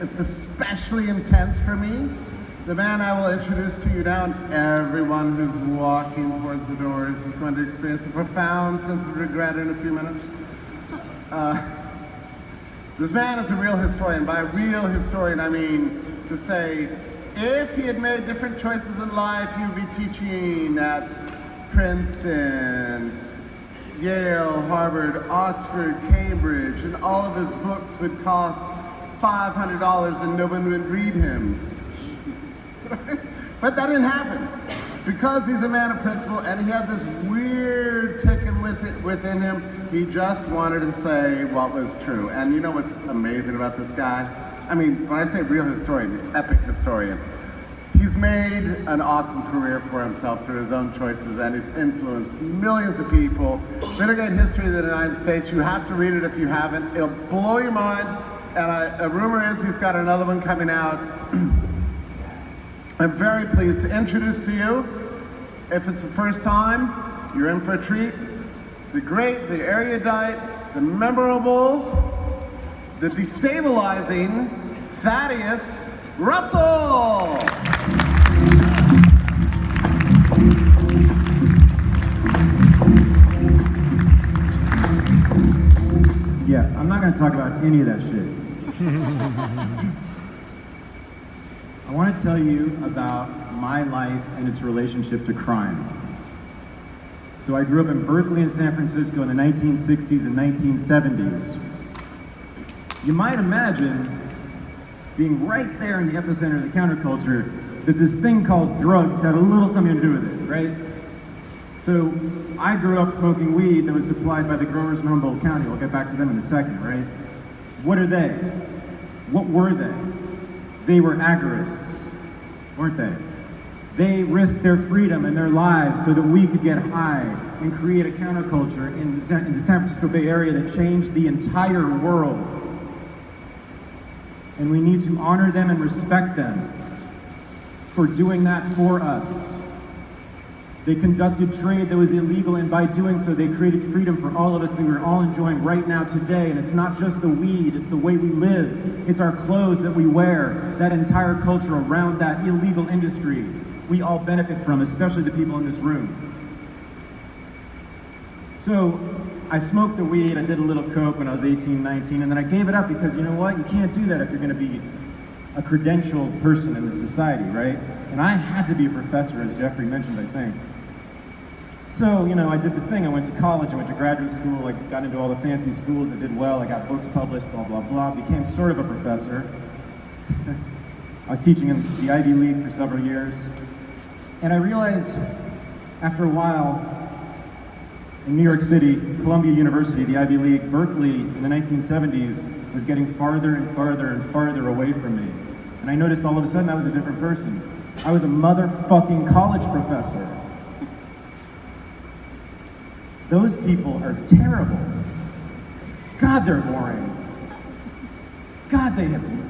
it's especially intense for me. The man I will introduce to you now, and everyone who's walking towards the doors is going to experience a profound sense of regret in a few minutes. This man is a real historian. By real historian, I mean to say, if he had made different choices in life, he would be teaching at Princeton, Yale, Harvard, Oxford, Cambridge, and all of his books would cost $500 and no one would read him. But that didn't happen. Because he's a man of principle and he had this weird ticking within him, he just wanted to say what was true. And you know what's amazing about this guy? I mean, when I say real historian, epic historian, he's made an awesome career for himself through his own choices, and he's influenced millions of people. Litigate History of the United States. You have to read it if you haven't. It'll blow your mind. And a rumor is he's got another one coming out. I'm very pleased to introduce to you, if it's the first time, you're in for a treat, the great, the erudite, the memorable, the destabilizing Thaddeus Russell! Yeah, I'm not going to talk about any of that shit. I want to tell you about my life and its relationship to crime. So I grew up in Berkeley and San Francisco in the 1960s and 1970s. You might imagine being right there in the epicenter of the counterculture that this thing called drugs had a little something to do with it, right? So I grew up smoking weed that was supplied by the growers in Humboldt County. We'll get back to them in a second, right? What are they? What were they? They were agorists, weren't they? They risked their freedom and their lives so that we could get high and create a counterculture in the San Francisco Bay Area that changed the entire world. And we need to honor them and respect them for doing that for us. They conducted trade that was illegal, and by doing so, they created freedom for all of us that we're all enjoying right now today. And it's not just the weed, it's the way we live. It's our clothes that we wear, that entire culture around that illegal industry we all benefit from, especially the people in this room. So I smoked the weed, I did a little coke when I was 18, 19, and then I gave it up because you know what? You can't do that if you're gonna be a credentialed person in the society, right? And I had to be a professor, as Jeffrey mentioned, I think. So, you know, I did the thing. I went to college, I went to graduate school, I got into all the fancy schools, I did well, I got books published, blah, blah, blah, became sort of a professor. I was teaching in the Ivy League for several years. And I realized after a while, in New York City, Columbia University, the Ivy League, Berkeley in the 1970s was getting farther and farther and farther away from me. And I noticed all of a sudden I was a different person. I was a motherfucking college professor. Those people are terrible. God, they're boring. God,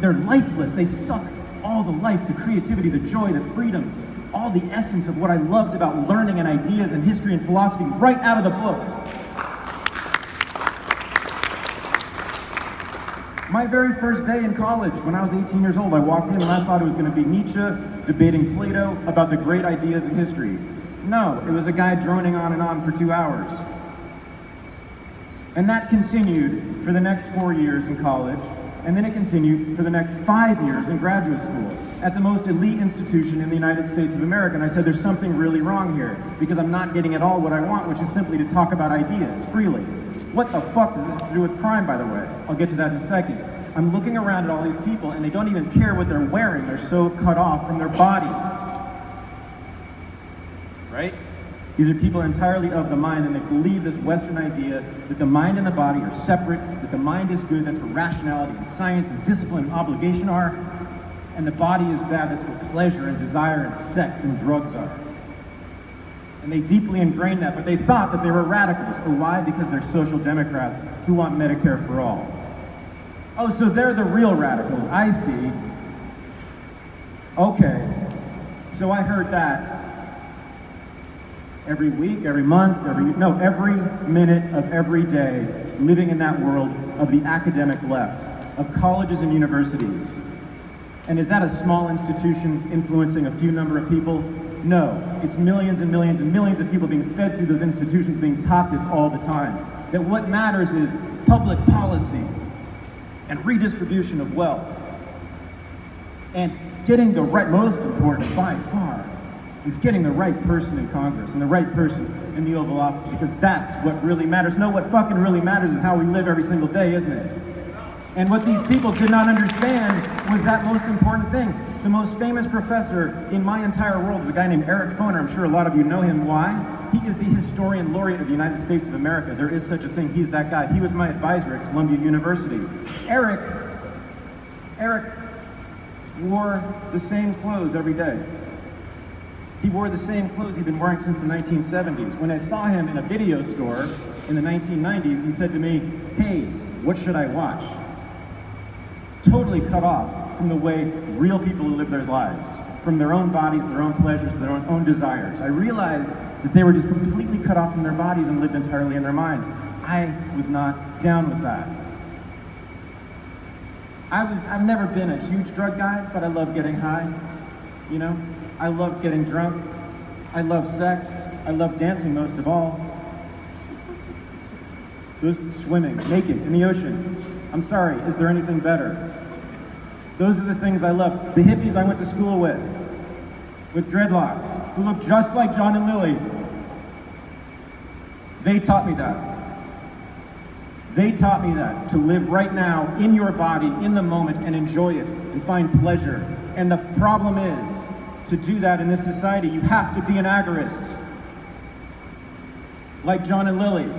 they're lifeless. They suck all the life, the creativity, the joy, the freedom, all the essence of what I loved about learning and ideas and history and philosophy right out of the book. My very first day in college, when I was 18 years old, I walked in and I thought it was going to be Nietzsche debating Plato about the great ideas in history. No, it was a guy droning on and on for 2 hours. And that continued for the next 4 years in college, and then it continued for the next 5 years in graduate school at the most elite institution in the United States of America. And I said, there's something really wrong here, because I'm not getting at all what I want, which is simply to talk about ideas freely. What the fuck does this have to do with crime, by the way? I'll get to that in a second. I'm looking around at all these people, and they don't even care what they're wearing. They're so cut off from their bodies. Right? These are people entirely of the mind, and they believe this Western idea that the mind and the body are separate, that the mind is good, that's what rationality and science and discipline and obligation are, and the body is bad, that's what pleasure and desire and sex and drugs are. And they deeply ingrained that, but they thought that they were radicals. Oh, why? Because they're social democrats who want Medicare for all. Oh, so they're the real radicals, I see. Okay, so I heard that every week, every month, every minute of every day, living in that world of the academic left. of colleges and universities. And is that a small institution influencing a few number of people? No, it's millions and millions and millions of people being fed through those institutions, being taught this all the time. That what matters is public policy and redistribution of wealth. And getting the right, most important by far, is getting the right person in Congress and the right person in the Oval Office, because that's what really matters. No, what fucking really matters is how we live every single day, isn't it? And what these people did not understand was that most important thing. The most famous professor in my entire world is a guy named Eric Foner. I'm sure a lot of you know him. Why? He is the historian laureate of the United States of America. There is such a thing. He's that guy. He was my advisor at Columbia University. Eric wore the same clothes every day. He wore the same clothes he'd been wearing since the 1970s. When I saw him in a video store in the 1990s, he said to me, "Hey, what should I watch?" Totally cut off from the way real people live their lives, from their own bodies, their own pleasures, their own desires. I realized that they were just completely cut off from their bodies and lived entirely in their minds. I was not down with that. I've never been a huge drug guy, but I love getting high, you know? I love getting drunk. I love sex. I love dancing most of all. Those swimming, naked, in the ocean. I'm sorry, is there anything better? Those are the things I love. The hippies I went to school with dreadlocks, who look just like John and Lily. They taught me that. They taught me that, to live right now, in your body, in the moment, and enjoy it, and find pleasure. And the problem is, to do that in this society, you have to be an agorist. Like John and Lily.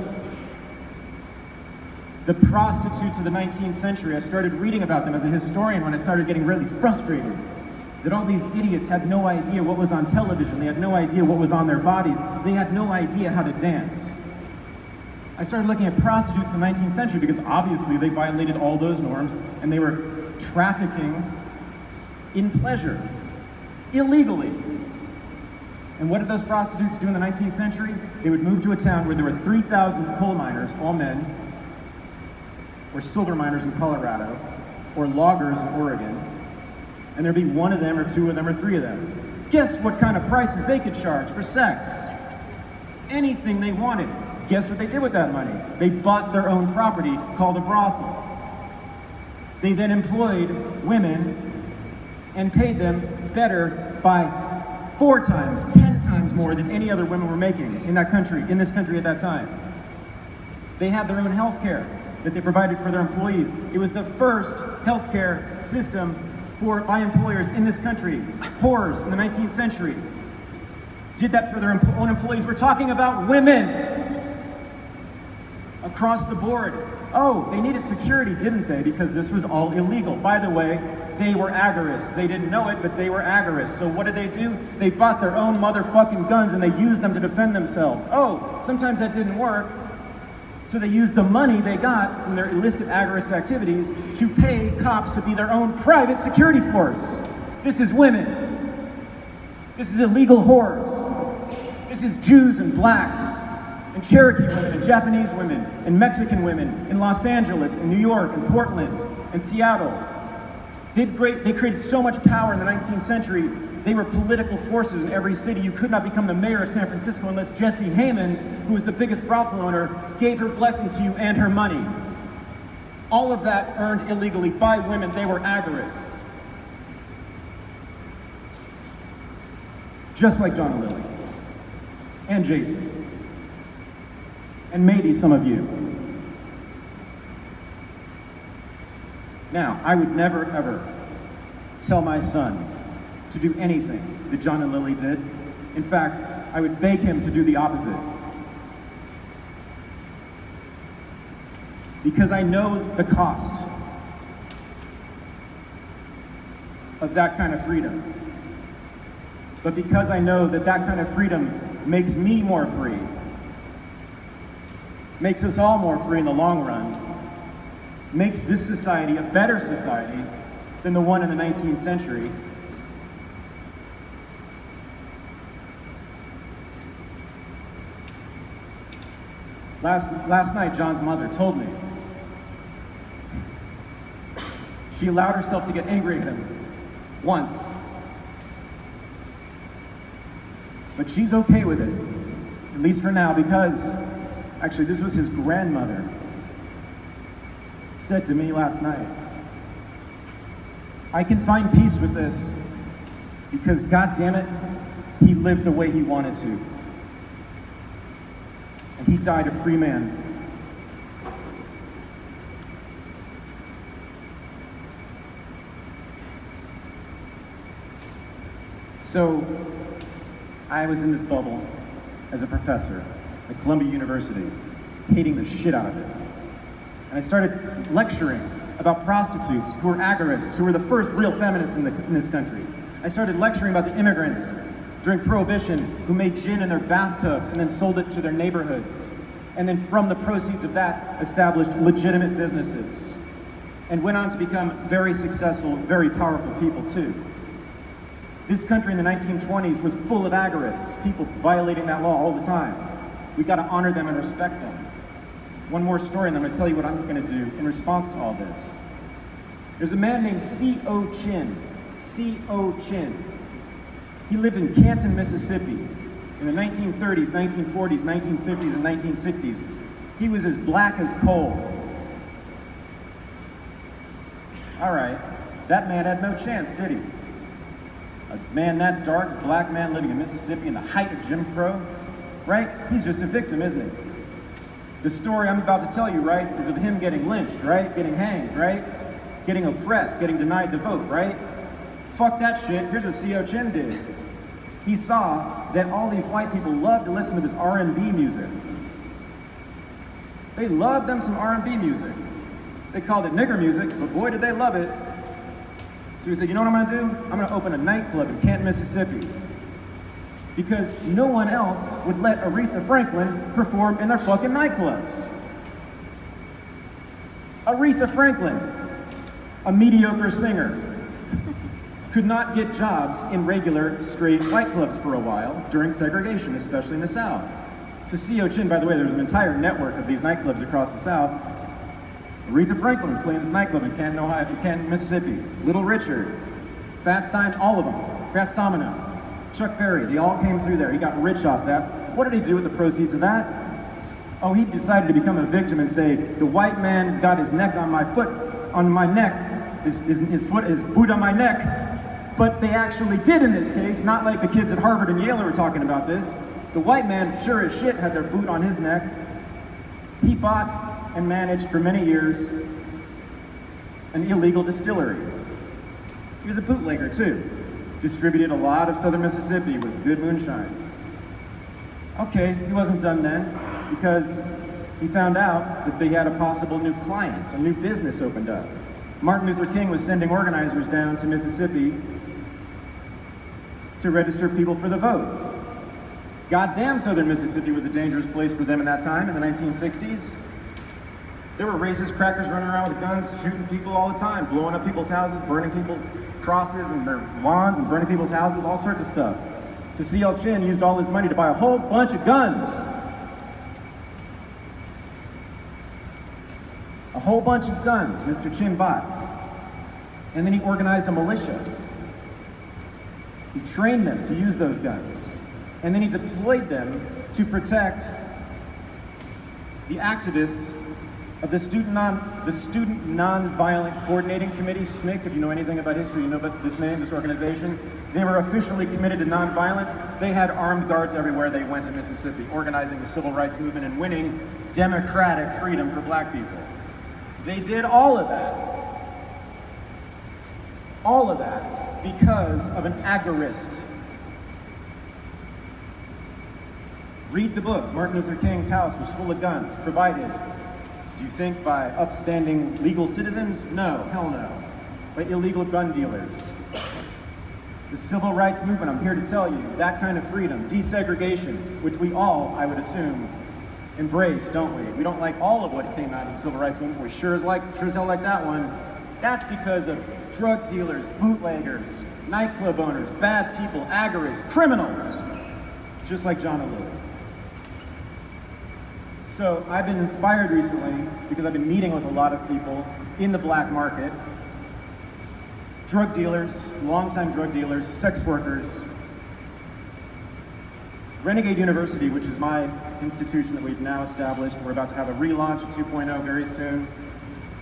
The prostitutes of the 19th century, I started reading about them as a historian when I started getting really frustrated. That all these idiots had no idea what was on television, they had no idea what was on their bodies, they had no idea how to dance. I started looking at prostitutes in the 19th century because obviously they violated all those norms and they were trafficking in pleasure, illegally. And what did those prostitutes do in the 19th century? They would move to a town where there were 3,000 coal miners, all men, or silver miners in Colorado, or loggers in Oregon, and there'd be one of them, or two of them, or three of them. Guess what kind of prices they could charge for sex? Anything they wanted. Guess what they did with that money? They bought their own property called a brothel. They then employed women and paid them better by 4 times, 10 times more than any other women were making in that country, in this country at that time. They had their own health care that they provided for their employees. It was the first healthcare system by employers in this country. Whores in the 19th century did that for their own employees. We're talking about women across the board. Oh, they needed security, didn't they? Because this was all illegal. By the way, they were agorists. They didn't know it, but they were agorists. So what did they do? They bought their own motherfucking guns and they used them to defend themselves. Oh, sometimes that didn't work. So they used the money they got from their illicit agorist activities to pay cops to be their own private security force. This is women. This is illegal whores. This is Jews and blacks and Cherokee women and Japanese women and Mexican women in Los Angeles and New York and Portland and Seattle. They created so much power in the 19th century. They were political forces in every city. You could not become the mayor of San Francisco unless Jessie Hayman, who was the biggest brothel owner, gave her blessing to you and her money. All of that earned illegally by women. They were agorists. Just like John and Lily. And Jason. And maybe some of you. Now, I would never, ever tell my son to do anything that John and Lily did. In fact, I would beg him to do the opposite. Because I know the cost of that kind of freedom. But because I know that that kind of freedom makes me more free, makes us all more free in the long run, makes this society a better society than the one in the 19th century, Last night, John's mother told me She allowed herself to get angry at him once. But she's okay with it, at least for now, because actually this was his grandmother said to me last night, I can find peace with this because, God damn it, he lived the way he wanted to. And he died a free man. So, I was in this bubble as a professor at Columbia University, hating the shit out of it. And I started lecturing about prostitutes who were agorists, who were the first real feminists in this country. I started lecturing about the immigrants during Prohibition who made gin in their bathtubs and then sold it to their neighborhoods. And then from the proceeds of that, established legitimate businesses. And went on to become very successful, very powerful people too. This country in the 1920s was full of agorists, people violating that law all the time. We gotta honor them and respect them. One more story and I'm gonna tell you what I'm gonna do in response to all this. There's a man named C.O. Chin. C.O. Chin. He lived in Canton, Mississippi in the 1930s, 1940s, 1950s, and 1960s. He was as black as coal. All right, that man had no chance, did he? A man that dark, a black man living in Mississippi in the height of Jim Crow, right? He's just a victim, isn't he? The story I'm about to tell you, right, is of him getting lynched, right? Getting hanged, right? Getting oppressed, getting denied the vote, right? Fuck that shit. Here's what C.O. Chin did. He saw that all these white people loved to listen to this R&B music. They loved them some R&B music. They called it nigger music, but boy did they love it. So he said, you know what I'm gonna do? I'm gonna open a nightclub in Canton, Mississippi. Because no one else would let Aretha Franklin perform in their fucking nightclubs. Aretha Franklin, a mediocre singer, could not get jobs in regular straight white clubs for a while during segregation, especially in the South. So C.O. Chin, by the way, there's an entire network of these nightclubs across the South. Aretha Franklin playing this nightclub in Canton, Ohio, Canton, Mississippi. Little Richard, Fats Domino, all of them. Fats Domino, Chuck Berry, they all came through there. He got rich off that. What did he do with the proceeds of that? Oh, he decided to become a victim and say, the white man has got his neck on my foot, on my neck, his boot on my neck. But they actually did in this case, not like the kids at Harvard and Yale who were talking about this. The white man, sure as shit, had their boot on his neck. He bought and managed for many years an illegal distillery. He was a bootlegger too. Distributed a lot of southern Mississippi with good moonshine. Okay, he wasn't done then because he found out that they had a possible new client, a new business opened up. Martin Luther King was sending organizers down to Mississippi to register people for the vote. Goddamn, southern Mississippi was a dangerous place for them in that time, in the 1960s. There were racist crackers running around with guns, shooting people all the time, blowing up people's houses, burning people's crosses and their lawns, and burning people's houses, all sorts of stuff. So C.L. Chin used all his money to buy a whole bunch of guns. A whole bunch of guns Mr. Chin bought. And then he organized a militia. He trained them to use those guns. And then he deployed them to protect the activists of the Student Nonviolent Coordinating Committee, SNCC. If you know anything about history, you know about this name, this organization. They were officially committed to nonviolence. They had armed guards everywhere they went in Mississippi, organizing the civil rights movement and winning democratic freedom for black people. They did all of that. All of that because of an agorist. Read the book. Martin Luther King's house was full of guns, provided. Do you think by upstanding legal citizens? No, hell no. By illegal gun dealers. The civil rights movement, I'm here to tell you, that kind of freedom, desegregation, which we all, I would assume, embrace, don't we? We don't like all of what came out of the civil rights movement. We sure as hell like that one. That's because of drug dealers, bootleggers, nightclub owners, bad people, agorists, criminals, just like John O'Leary. So I've been inspired recently because I've been meeting with a lot of people in the black market drug dealers, longtime drug dealers, sex workers. Renegade University, which is my institution that we've now established, we're about to have a relaunch at 2.0 very soon.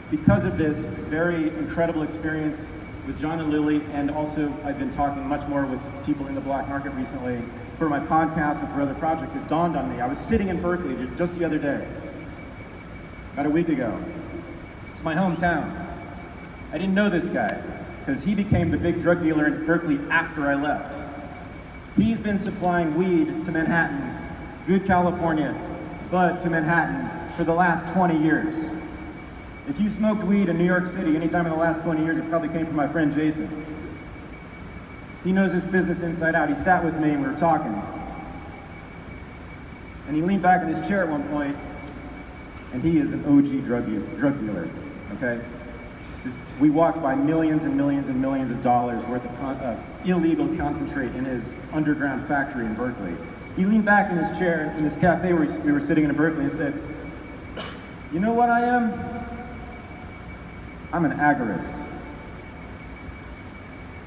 Because of this very incredible experience with John and Lily, and also I've been talking much more with people in the black market recently for my podcast and for other projects, it dawned on me. I was sitting in Berkeley just the other day, about a week ago. It's my hometown. I didn't know this guy because he became the big drug dealer in Berkeley after I left. He's been supplying weed to Manhattan, good California, bud to Manhattan for the last 20 years. If you smoked weed in New York City anytime in the last 20 years, it probably came from my friend Jason. He knows this business inside out. He sat with me and we were talking. And he leaned back in his chair at one point, and he is an OG drug dealer, okay? We walked by millions and millions and millions of dollars worth of illegal concentrate in his underground factory in Berkeley. He leaned back in his chair in this cafe where we were sitting in Berkeley and said, "You know what I am? I'm an agorist."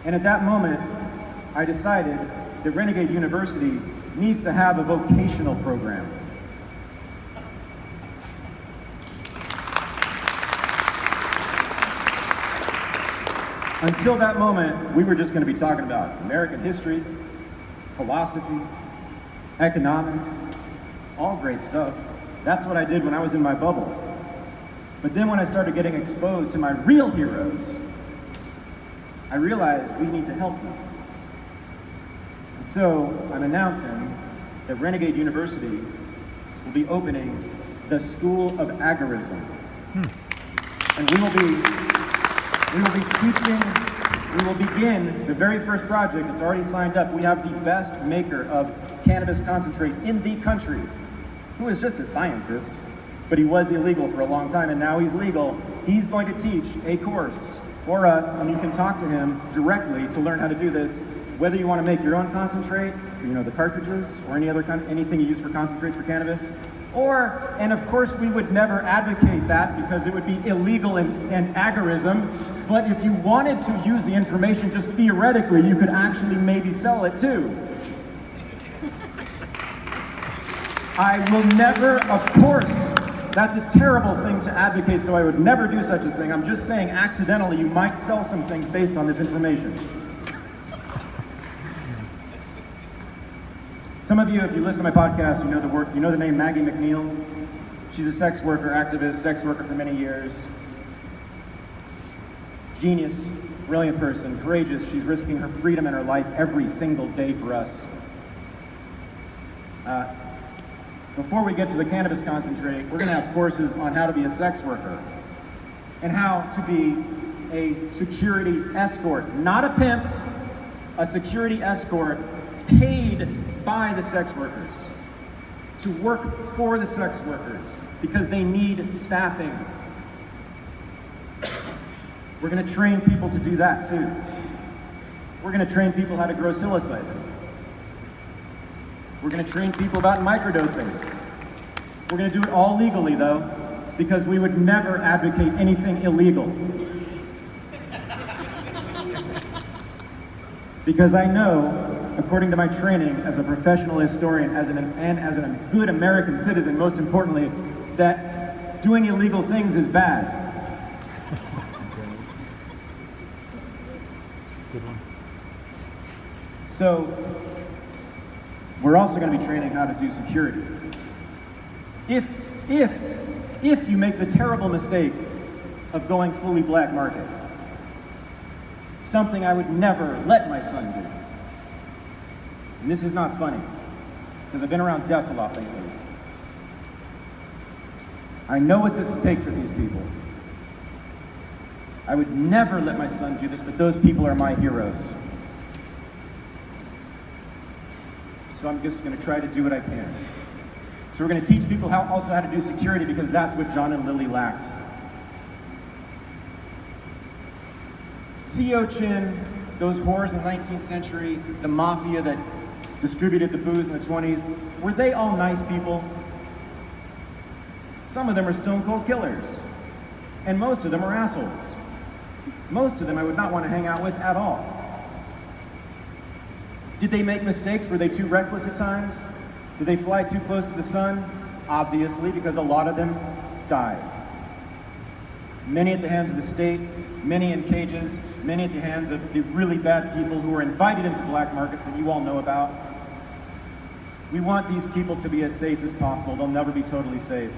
And at that moment, I decided that Renegade University needs to have a vocational program. Until that moment, we were just going to be talking about American history, philosophy, economics, all great stuff. That's what I did when I was in my bubble. But then when I started getting exposed to my real heroes, I realized we need to help them. And so I'm announcing that Renegade University will be opening the School of Agorism. And we will begin the very first project that's already signed up. We have the best maker of cannabis concentrate in the country, who is just a scientist, but he was illegal for a long time and now he's legal. He's going to teach a course for us, and you can talk to him directly to learn how to do this, whether you want to make your own concentrate, the cartridges, or anything you use for concentrates for cannabis. Or, and of course we would never advocate that because it would be illegal and agorism, but if you wanted to use the information just theoretically, you could actually maybe sell it too. I will never, of course, that's a terrible thing to advocate, so I would never do such a thing. I'm just saying accidentally you might sell some things based on this information. Some of you, if you listen to my podcast, you know the name Maggie McNeil. She's a sex worker, activist, sex worker for many years. Genius, brilliant person, courageous. She's risking her freedom and her life every single day for us. Before we get to the cannabis concentrate, we're going to have courses on how to be a sex worker and how to be a security escort, not a pimp, a security escort paid by the sex workers to work for the sex workers because they need staffing. We're going to train people to do that too. We're going to train people how to grow psilocybin. We're going to train people about microdosing. We're going to do it all legally though, because we would never advocate anything illegal. Because I know, according to my training as a professional historian and as a good American citizen, most importantly, that doing illegal things is bad. So, we're also going to be training how to do security. If you make the terrible mistake of going fully black market, something I would never let my son do. And this is not funny, because I've been around death a lot lately. I know what's at stake for these people. I would never let my son do this, but those people are my heroes. So I'm just going to try to do what I can. So we're going to teach people also how to do security, because that's what John and Lily lacked. Sea Chin, those whores in the 19th century, the mafia that distributed the booze in the 20s, were they all nice people? Some of them are stone cold killers, and most of them are assholes. Most of them I would not want to hang out with at all. Did they make mistakes? Were they too reckless at times? Did they fly too close to the sun? Obviously, because a lot of them died. Many at the hands of the state, many in cages, many at the hands of the really bad people who were invited into black markets that you all know about. We want these people to be as safe as possible. They'll never be totally safe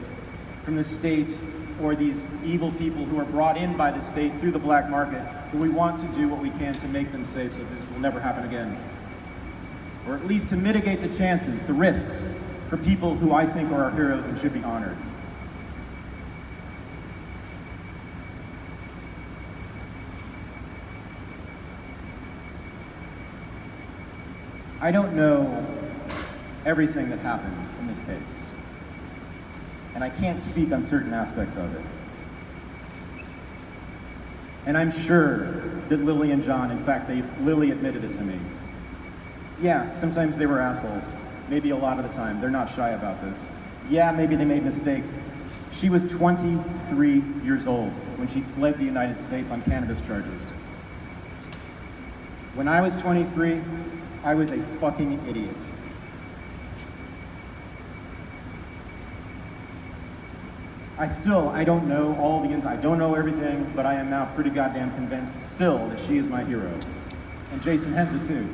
from the state or these evil people who are brought in by the state through the black market. But we want to do what we can to make them safe so this will never happen again. Or at least to mitigate the chances, the risks, for people who I think are our heroes and should be honored. I don't know everything that happened in this case, and I can't speak on certain aspects of it. And I'm sure that Lily and John, in fact, Lily admitted it to me. Yeah, sometimes they were assholes. Maybe a lot of the time. They're not shy about this. Yeah, maybe they made mistakes. She was 23 years old when she fled the United States on cannabis charges. When I was 23, I was a fucking idiot. I don't know all the ins, I don't know everything, but I am now pretty goddamn convinced still that she is my hero. And Jason Henza too.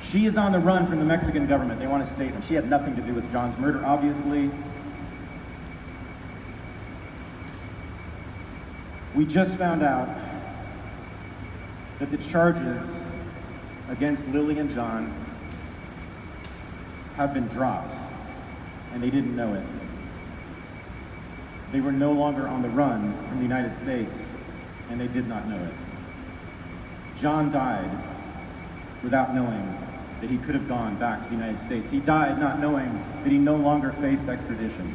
She is on the run from the Mexican government. They want a statement. She had nothing to do with John's murder, obviously. We just found out that the charges against Lily and John have been dropped, and they didn't know it. They were no longer on the run from the United States, and they did not know it. John died without knowing that he could have gone back to the United States. He died not knowing that he no longer faced extradition.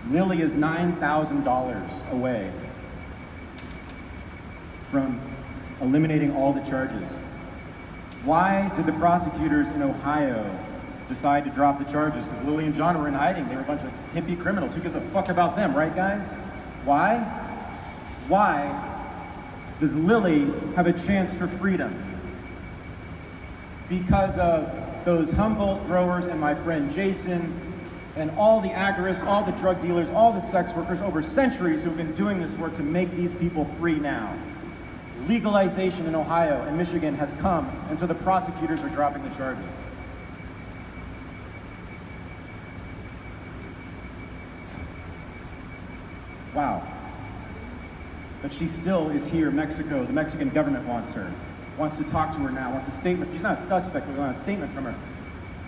Lily is $9,000 away from eliminating all the charges. Why did the prosecutors in Ohio decide to drop the charges? Because Lily and John were in hiding. They were a bunch of hippie criminals. Who gives a fuck about them, right, guys? Why? Why does Lily have a chance for freedom? Because of those Humboldt growers and my friend Jason and all the agorists, all the drug dealers, all the sex workers over centuries who've been doing this work to make these people free now. Legalization in Ohio and Michigan has come, and so the prosecutors are dropping the charges. Wow. But she still is here, Mexico. The Mexican government wants her. Wants to talk to her now, wants a statement. She's not a suspect, but we want a statement from her.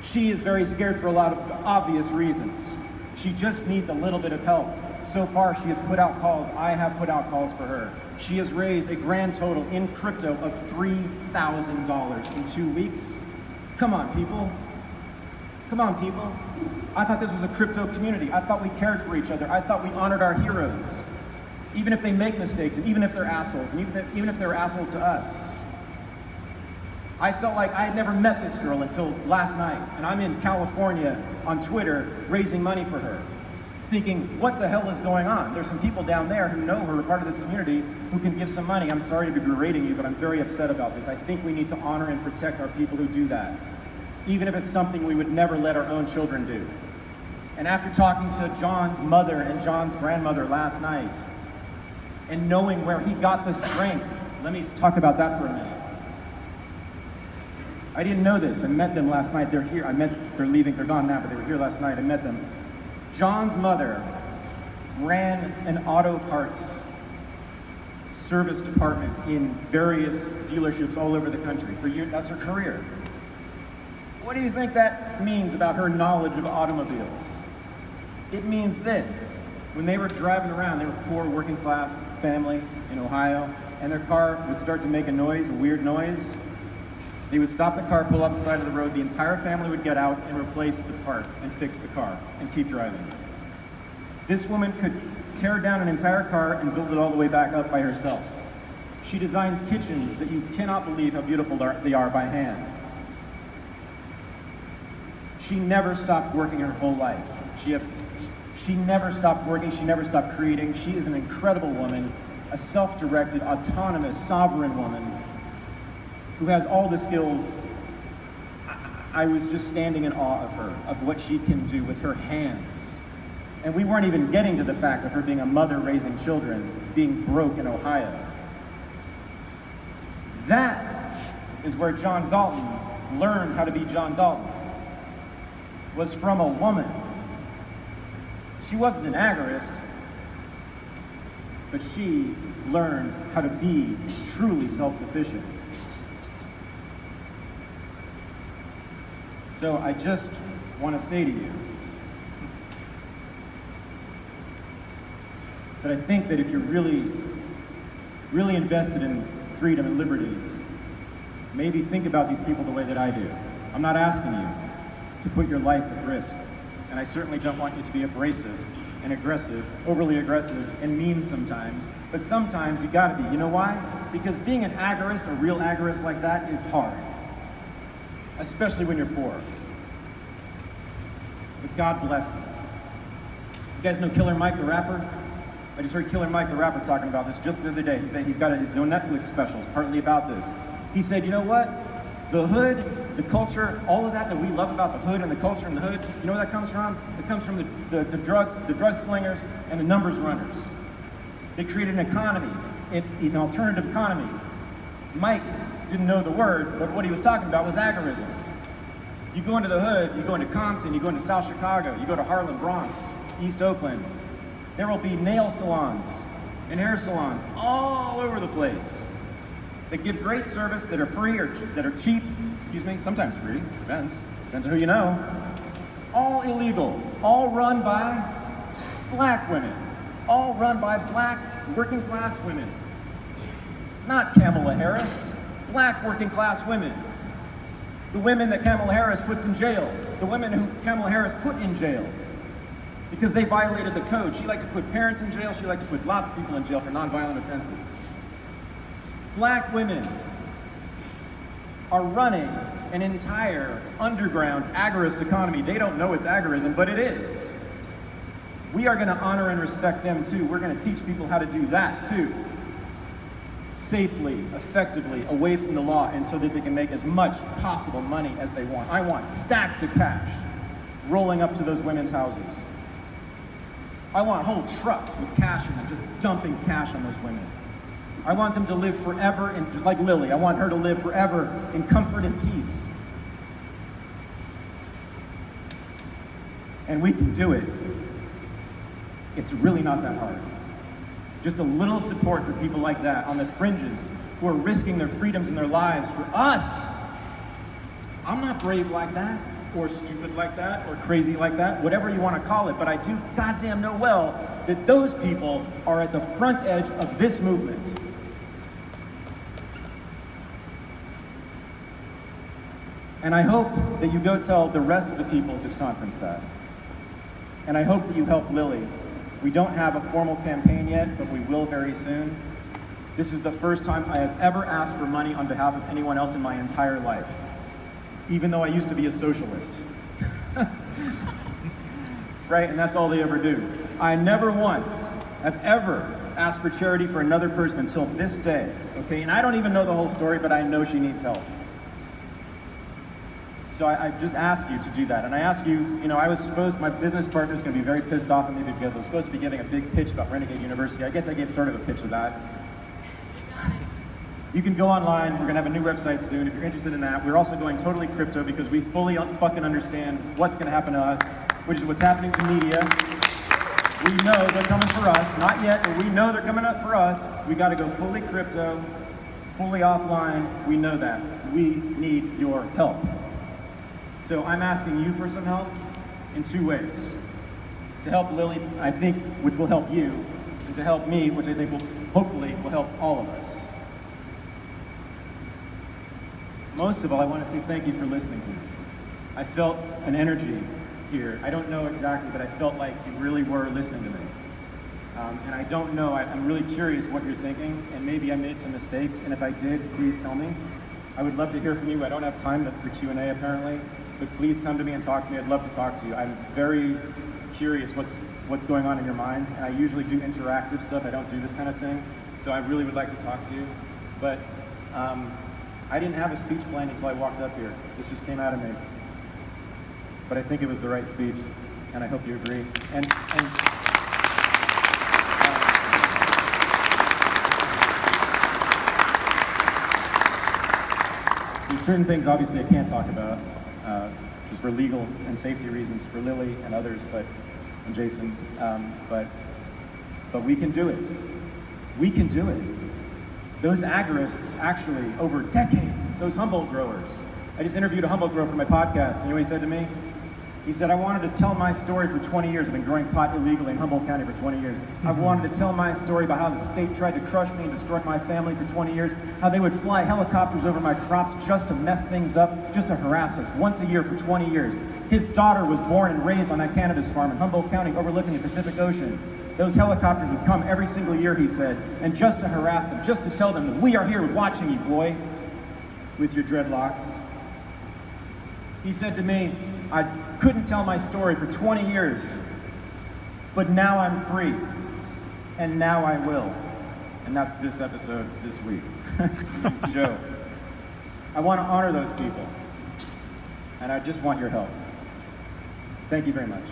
She is very scared for a lot of obvious reasons. She just needs a little bit of help. So far, she has put out calls. I have put out calls for her. She has raised a grand total in crypto of $3,000 in 2 weeks. Come on, people. Come on, people. I thought this was a crypto community. I thought we cared for each other. I thought we honored our heroes. Even if they make mistakes, and even if they're assholes, and even if they're assholes to us. I felt like I had never met this girl until last night, and I'm in California on Twitter raising money for her, thinking, what the hell is going on? There's some people down there who know her, are part of this community, who can give some money. I'm sorry to be berating you, but I'm very upset about this. I think we need to honor and protect our people who do that, even if it's something we would never let our own children do. And after talking to John's mother and John's grandmother last night, and knowing where he got the strength, let me talk about that for a minute. I didn't know this. I met them last night. They're here. They're leaving. They're gone now, but they were here last night. I met them. John's mother ran an auto parts service department in various dealerships all over the country for years. That's her career. What do you think that means about her knowledge of automobiles? It means this. When they were driving around, they were a poor working class family in Ohio, and their car would start to make a noise, a weird noise. They would stop the car, pull off the side of the road, the entire family would get out and replace the part and fix the car and keep driving. This woman could tear down an entire car and build it all the way back up by herself. She designs kitchens that you cannot believe how beautiful they are by hand. She never stopped working her whole life. She never stopped working, she never stopped creating. She is an incredible woman, a self-directed, autonomous, sovereign woman who has all the skills. I was just standing in awe of her, of what she can do with her hands. And we weren't even getting to the fact of her being a mother raising children, being broke in Ohio. That is where John Galton learned how to be John Galton, was from a woman. She wasn't an agorist, but she learned how to be truly self-sufficient. So I just want to say to you that I think that if you're really invested in freedom and liberty, maybe think about these people the way that I do. I'm not asking you to put your life at risk, and I certainly don't want you to be abrasive and aggressive, overly aggressive and mean sometimes, but sometimes you gotta be. You know why? Because being an agorist, a real agorist like that, is hard, especially when you're poor. But God bless them. You guys know Killer Mike the rapper? I just heard Killer Mike the rapper talking about this just the other day. He said he's got his own Netflix specials partly about this. He said, you know what? The hood, the culture, all of that we love about the hood and the culture and the hood, you know where that comes from? It comes from the drug slingers and the numbers runners. They created an economy, an alternative economy. Mike didn't know the word, but what he was talking about was agorism. You go into the hood, you go into Compton, you go into South Chicago, you go to Harlem, Bronx, East Oakland. There will be nail salons and hair salons all over the place that give great service, that are free or that are cheap, sometimes free, depends on who you know. All illegal, all run by black women, all run by black working class women. Not Kamala Harris, black working class women. The women that Kamala Harris puts in jail, the women who Kamala Harris put in jail because they violated the code. She liked to put parents in jail, she liked to put lots of people in jail for nonviolent offenses. Black women are running an entire underground agorist economy. They don't know it's agorism, but it is. We are gonna honor and respect them too. We're gonna teach people how to do that too. Safely, effectively, away from the law, and so that they can make as much possible money as they want. I want stacks of cash rolling up to those women's houses. I want whole trucks with cash in them, just dumping cash on those women. I want them to live forever, and just like Lily, I want her to live forever in comfort and peace. And we can do it. It's really not that hard. Just a little support for people like that on the fringes who are risking their freedoms and their lives for us. I'm not brave like that, or stupid like that, or crazy like that, whatever you want to call it, but I do goddamn know well that those people are at the front edge of this movement. And I hope that you go tell the rest of the people at this conference that. And I hope that you help Lily. We don't have a formal campaign yet, but we will very soon. This is the first time I have ever asked for money on behalf of anyone else in my entire life, even though I used to be a socialist. Right, and that's all they ever do. I never once have ever asked for charity for another person until this day, okay? And I don't even know the whole story, but I know she needs help. So I just ask you to do that. And I ask you, my business partner's gonna be very pissed off at me because I was supposed to be giving a big pitch about Renegade University. I guess I gave sort of a pitch of that. You can go online, we're gonna have a new website soon if you're interested in that. We're also going totally crypto because we fully fucking understand what's gonna happen to us, which is what's happening to media. We know they're coming for us, not yet, but we know they're coming up for us. We gotta go fully crypto, fully offline, we know that. We need your help. So I'm asking you for some help in two ways. To help Lily, I think, which will help you, and to help me, which I think will hopefully help all of us. Most of all, I want to say thank you for listening to me. I felt an energy here. I don't know exactly, but I felt like you really were listening to me. And I don't know, I'm really curious what you're thinking, and maybe I made some mistakes, and if I did, please tell me. I would love to hear from you. I don't have time for Q&A apparently, but please come to me and talk to me. I'd love to talk to you. I'm very curious what what's going on in your minds. And I usually do interactive stuff. I don't do this kind of thing. So I really would like to talk to you. But I didn't have a speech planned until I walked up here. This just came out of me. But I think it was the right speech, and I hope you agree. And there's certain things, obviously, I can't talk about, just for legal and safety reasons for Lily and others, and Jason. But we can do it. We can do it. Those agorists, actually, over decades, those Humboldt growers. I just interviewed a Humboldt grower for my podcast, and you know what he said to me? He said, I wanted to tell my story for 20 years. I've been growing pot illegally in Humboldt County for 20 years. I've wanted to tell my story about how the state tried to crush me and destroy my family for 20 years, how they would fly helicopters over my crops just to mess things up, just to harass us once a year for 20 years. His daughter was born and raised on that cannabis farm in Humboldt County overlooking the Pacific Ocean. Those helicopters would come every single year, he said, and just to harass them, just to tell them that we are here watching you, boy, with your dreadlocks. He said to me, I couldn't tell my story for 20 years, but now I'm free, and now I will. And that's this episode this week. Joe, I want to honor those people, and I just want your help. Thank you very much.